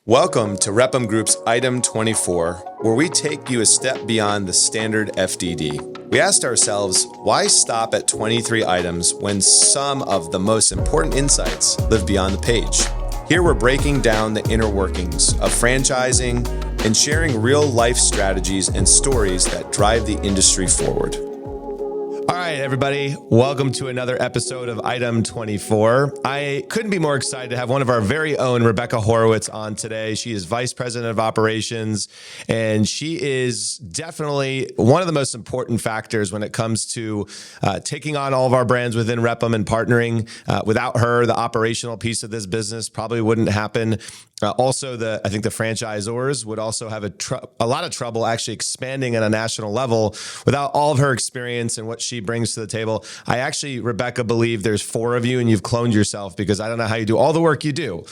Welcome to Repum Group's Item 24, where we take you a step beyond the standard FDD. We asked ourselves, why stop at 23 items when some of the most important insights live beyond the page? Here we're breaking down the inner workings of franchising and sharing real-life strategies and stories that drive the industry forward. All right, everybody, welcome to another episode of Item 24. I couldn't be more excited to have one of our very own Rebekah Horowitz on today. She is Vice President of Operations, and she is definitely one of the most important factors when it comes to taking on all of our brands within Repum and partnering. Without her, the operational piece of this business probably wouldn't happen. Also, I think the franchisors would also have a lot of trouble actually expanding at a national level without all of her experience and what she brings to the table. I actually, Rebekah, believe there's 4 of you and you've cloned yourself because I don't know how you do all the work you do.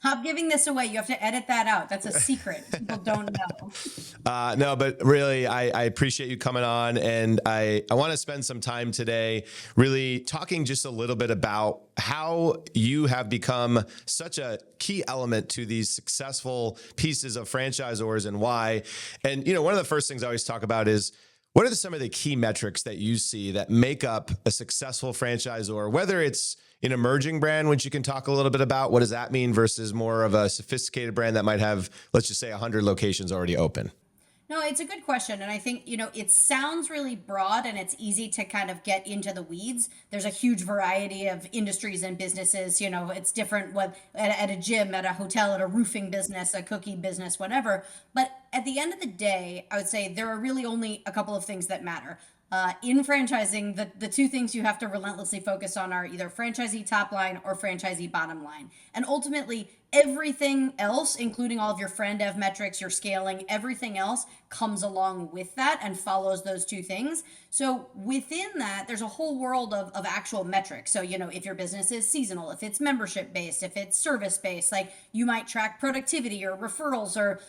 I'm giving this away. You have to edit that out. That's a secret. People don't know. No, but really, I appreciate you coming on. And I want to spend some time today really talking just a little bit about how you have become such a key element to these successful pieces of franchisors and why. And, you know, one of the first things I always talk about is, what are some of the key metrics that you see that make up a successful franchisor, whether it's an emerging brand, which you can talk a little bit about, what does that mean versus more of a sophisticated brand that might have, let's just say 100 locations already open? No, it's a good question. And I think, it sounds really broad and it's easy to kind of get into the weeds. There's a huge variety of industries and businesses. It's different at a gym, at a hotel, at a roofing business, a cookie business, whatever. But at the end of the day, I would say there are really only a couple of things that matter. In franchising, the 2 things you have to relentlessly focus on are either franchisee top line or franchisee bottom line. And ultimately, everything else, including all of your friend dev metrics, your scaling, everything else comes along with that and follows those 2 things. So within that, there's a whole world of actual metrics. So, if your business is seasonal, if it's membership based, if it's service based, like you might track productivity or referrals or,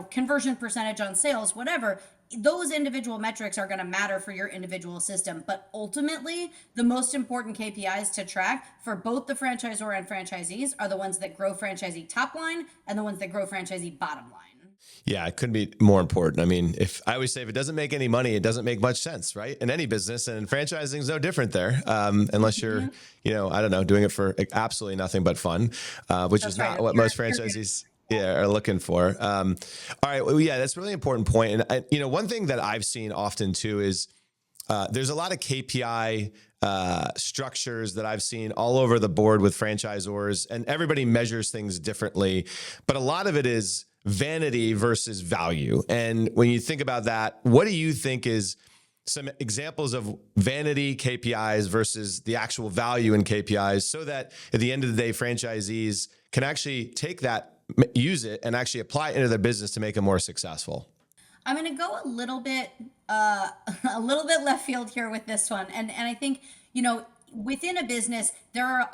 conversion percentage on sales, whatever. Those individual metrics are going to matter for your individual system. But ultimately, the most important KPIs to track for both the franchisor and franchisees are the ones that grow franchisee top line and the ones that grow franchisee bottom line. Yeah, it couldn't be more important. I mean, I always say if it doesn't make any money, it doesn't make much sense, right? In any business, and franchising is no different there, unless you're, I don't know, doing it for absolutely nothing but fun, which That's is right. not what most franchisees are looking for. All right. Well, yeah, that's a really important point. And, one thing that I've seen often too is there's a lot of KPI structures that I've seen all over the board with franchisors, and everybody measures things differently. But a lot of it is vanity versus value. And when you think about that, what do you think is some examples of vanity KPIs versus the actual value in KPIs, so that at the end of the day, franchisees can actually take that, use it, and actually apply it into their business to make it more successful? I'm going to go a little bit left field here with this one. And I think, within a business, there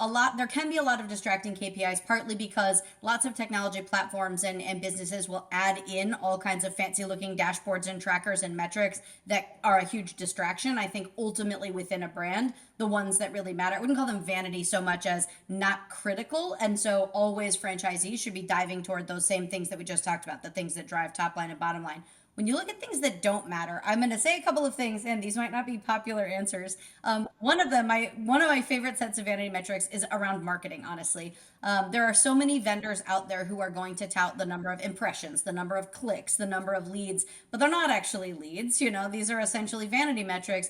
can be a lot of distracting KPIs, partly because lots of technology platforms and businesses will add in all kinds of fancy looking dashboards and trackers and metrics that are a huge distraction. I think ultimately within a brand, the ones that really matter, I wouldn't call them vanity so much as not critical. And so always franchisees should be diving toward those same things that we just talked about, the things that drive top line and bottom line. When you look at things that don't matter, I'm going to say a couple of things, and these might not be popular answers. One of my favorite sets of vanity metrics is around marketing, honestly. There are so many vendors out there who are going to tout the number of impressions, the number of clicks, the number of leads, but they're not actually leads. These are essentially vanity metrics.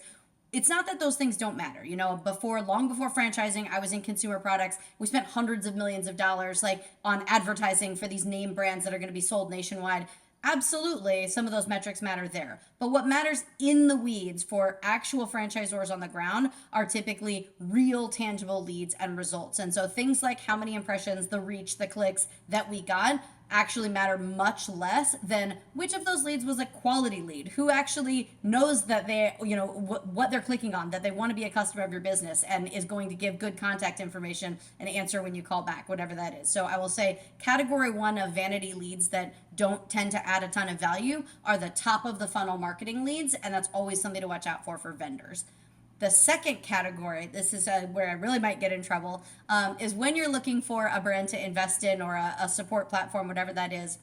It's not that those things don't matter. Long before franchising, I was in consumer products. We spent hundreds of millions of dollars on advertising for these name brands that are going to be sold nationwide. Absolutely, some of those metrics matter there. But what matters in the weeds for actual franchisors on the ground are typically real tangible leads and results. And so things like how many impressions, the reach, the clicks that we got actually matter much less than which of those leads was a quality lead, who actually knows that they, what they're clicking on, that they want to be a customer of your business and is going to give good contact information and answer when you call back, whatever that is. So I will say category 1 of vanity leads that don't tend to add a ton of value are the top of the funnel marketing leads. And that's always something to watch out for vendors. The second category, this is where I really might get in trouble, is when you're looking for a brand to invest in or a support platform, whatever that is.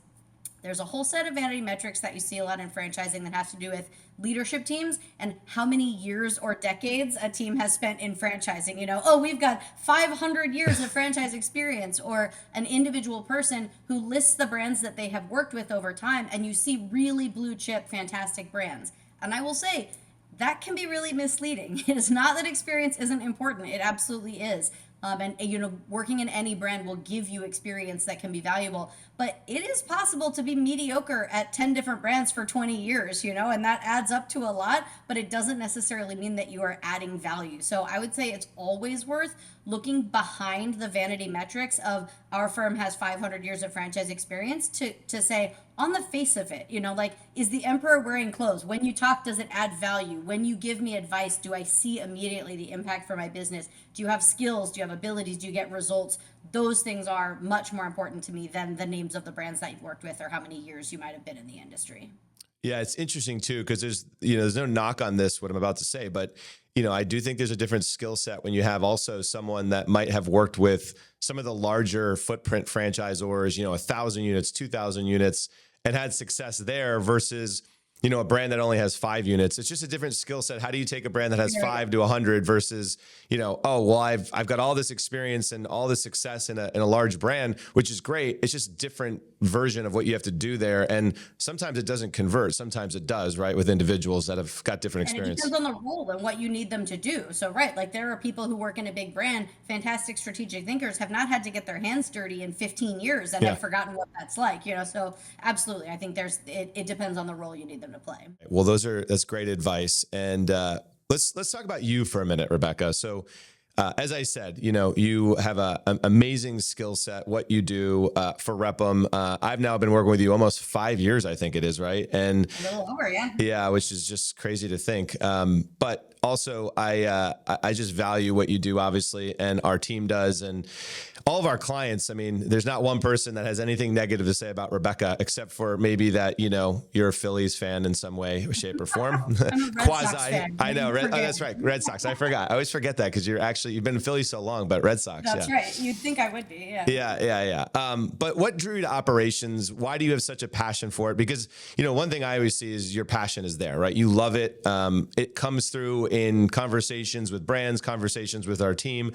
There's a whole set of vanity metrics that you see a lot in franchising that has to do with leadership teams and how many years or decades a team has spent in franchising. Oh, we've got 500 years of franchise experience, or an individual person who lists the brands that they have worked with over time, and you see really blue chip, fantastic brands. And I will say, that can be really misleading. It is not that experience isn't important. It absolutely is. And working in any brand will give you experience that can be valuable. But it is possible to be mediocre at 10 different brands for 20 years, and that adds up to a lot, but it doesn't necessarily mean that you are adding value. So I would say it's always worth looking behind the vanity metrics of our firm has 500 years of franchise experience to say, on the face of it, is the emperor wearing clothes? When you talk, does it add value? When you give me advice, do I see immediately the impact for my business? Do you have skills? Do you have abilities? Do you get results? Those things are much more important to me than the names of the brands that you've worked with or how many years you might have been in the industry. Yeah, it's interesting too, because there's no knock on this, what I'm about to say, but I do think there's a different skill set when you have also someone that might have worked with some of the larger footprint franchisors, 1,000 units, 2,000 units, and had success there versus a brand that only has 5 units. It's just a different skill set. How do you take a brand that has 5 to 100 versus, oh, well, I've got all this experience and all this success in a large brand, which is great. It's just different version of what you have to do there. And sometimes it doesn't convert. Sometimes it does, right? With individuals that have got different experience. And it depends on the role and what you need them to do. So, right, like there are people who work in a big brand, fantastic strategic thinkers, have not had to get their hands dirty in 15 years and have forgotten what that's like, So absolutely, I think it depends on the role you need them to play. Well, that's great advice. And let's talk about you for a minute, Rebekah. So as I said, you have an amazing skill set, what you do for Rep'em. I've now been working with you almost 5 years, I think it is, right? And a little over, yeah. Yeah, which is just crazy to think. But also, I just value what you do, obviously, and our team does, and all of our clients. I mean, there's not one person that has anything negative to say about Rebekah, except for maybe that you're a Phillies fan in some way, shape, or form. I'm a Red Sox fan. I know. That's right, Red Sox. I forgot. I always forget that because you've been in Philly so long, but Red Sox. That's right. You'd think I would be. Yeah. Yeah. But what drew you to operations? Why do you have such a passion for it? Because one thing I always see is your passion is there, right? You love it. It comes through in conversations with brands, conversations with our team.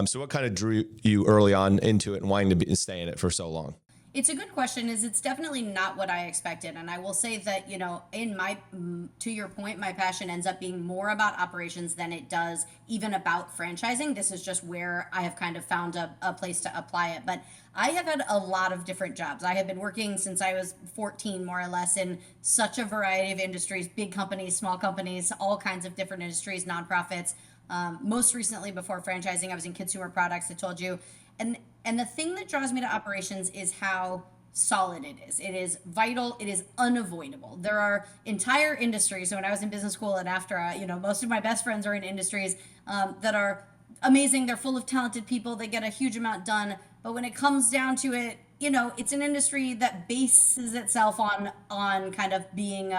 So what kind of drew you early on into it and wanting to stay in it for so long? It's a good question. It's definitely not what I expected. And I will say that, to your point, my passion ends up being more about operations than it does even about franchising. This is just where I have kind of found a place to apply it. But I have had a lot of different jobs. I have been working since I was 14, more or less, in such a variety of industries, big companies, small companies, all kinds of different industries, nonprofits. Most recently, before franchising, I was in consumer products, I told you. And the thing that draws me to operations is how solid it is. It is vital. It is unavoidable. There are entire industries. So when I was in business school and after, most of my best friends are in industries that are amazing. They're full of talented people. They get a huge amount done. But when it comes down to it, it's an industry that bases itself on kind of being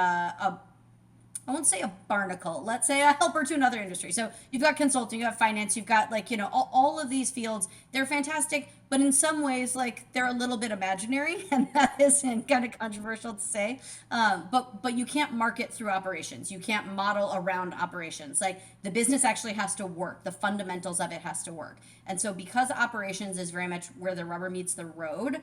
I won't say a barnacle, let's say a helper to another industry. So you've got consulting, you have finance, you've got all of these fields. They're fantastic, but in some ways, they're a little bit imaginary, and that is kind of controversial to say. But you can't market through operations. You can't model around operations. The business actually has to work. The fundamentals of it has to work. And so because operations is very much where the rubber meets the road,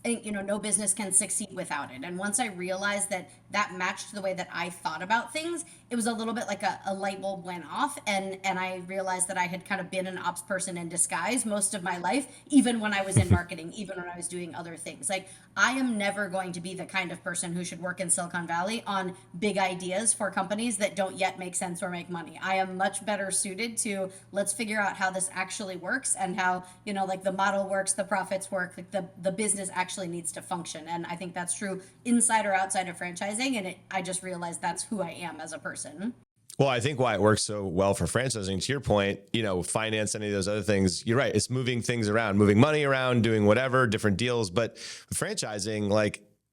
no business can succeed without it. And once I realized that matched the way that I thought about things, it was a little bit like a light bulb went off, and I realized that I had kind of been an ops person in disguise most of my life, even when I was in marketing, even when I was doing other things. I am never going to be the kind of person who should work in Silicon Valley on big ideas for companies that don't yet make sense or make money. I am much better suited to, let's figure out how this actually works and how, the model works, the profits work, the business actually needs to function. And I think that's true inside or outside of franchising. And I just realized that's who I am as a person. Well, I think why it works so well for franchising, to your point, finance, any of those other things, you're right. It's moving things around, moving money around, doing whatever, different deals. But franchising,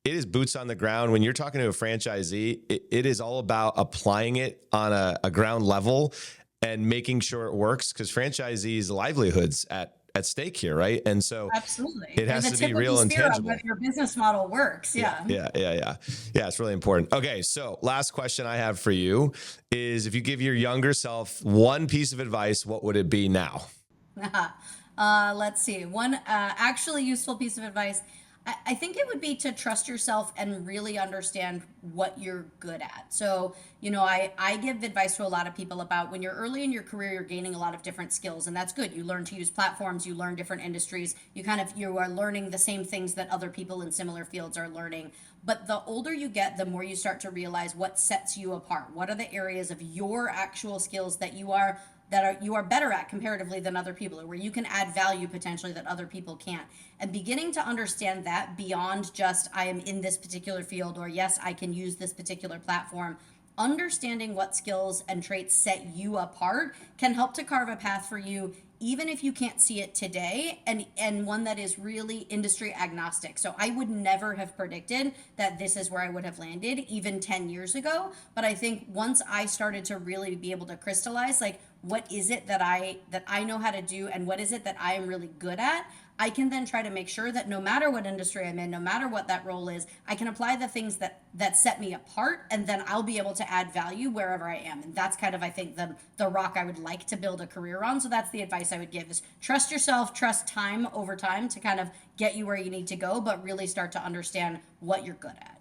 it is boots on the ground. When you're talking to a franchisee, it is all about applying it on a ground level and making sure it works, because franchisees' livelihoods at stake here, right? And so Absolutely. it They're has the to tip be of real the and spear of tangible. whether your business model works. Yeah. Yeah. It's really important. Okay. So last question I have for you is, if you give your younger self one piece of advice, what would it be now? Let's see. One actually useful piece of advice. I think it would be to trust yourself and really understand what you're good at. So, I give advice to a lot of people about when you're early in your career, you're gaining a lot of different skills, and that's good. You learn to use platforms, you learn different industries, you are learning the same things that other people in similar fields are learning. But the older you get, the more you start to realize what sets you apart. What are the areas of your actual skills that you are better at comparatively than other people, or where you can add value potentially that other people can't. And beginning to understand that beyond just, I am in this particular field, or yes, I can use this particular platform. Understanding what skills and traits set you apart can help to carve a path for you, even if you can't see it today, and one that is really industry agnostic. So I would never have predicted that this is where I would have landed even 10 years ago. But I think once I started to really be able to crystallize, like, what is it that I know how to do, and what is it that I am really good at, I can then try to make sure that no matter what industry I'm in, no matter what that role is, I can apply the things that set me apart, and then I'll be able to add value wherever I am. And that's kind of, I think, the rock I would like to build a career on. So that's the advice I would give, is trust yourself, trust time over time to kind of get you where you need to go, but really start to understand what you're good at.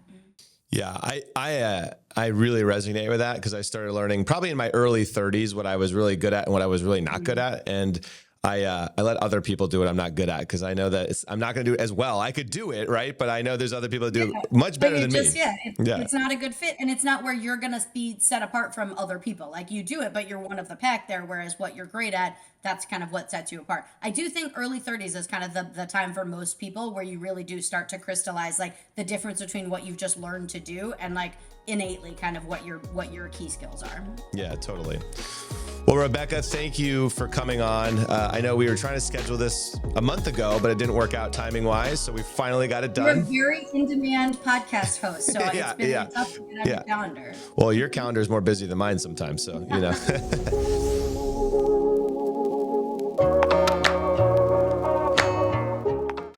Yeah, I really resonate with that, because I started learning probably in my early 30s what I was really good at and what I was really not good at. And I let other people do what I'm not good at, because I know that I'm not going to do it as well. I could do it, right? But I know there's other people that do much better than me. It's not a good fit, and it's not where you're going to be set apart from other people. Like, you do it, but you're one of the pack there, whereas what you're great at, that's kind of what sets you apart. I do think early 30s is kind of the time for most people where you really do start to crystallize, like, the difference between what you've just learned to do and, like, innately kind of what your key skills are. Yeah, totally. Well, Rebekah, thank you for coming on. I know we were trying to schedule this a month ago, but it didn't work out timing wise. So we finally got it done. You're a very in-demand podcast host, so it's been tough to get on your calendar. Well, your calendar is more busy than mine sometimes, so.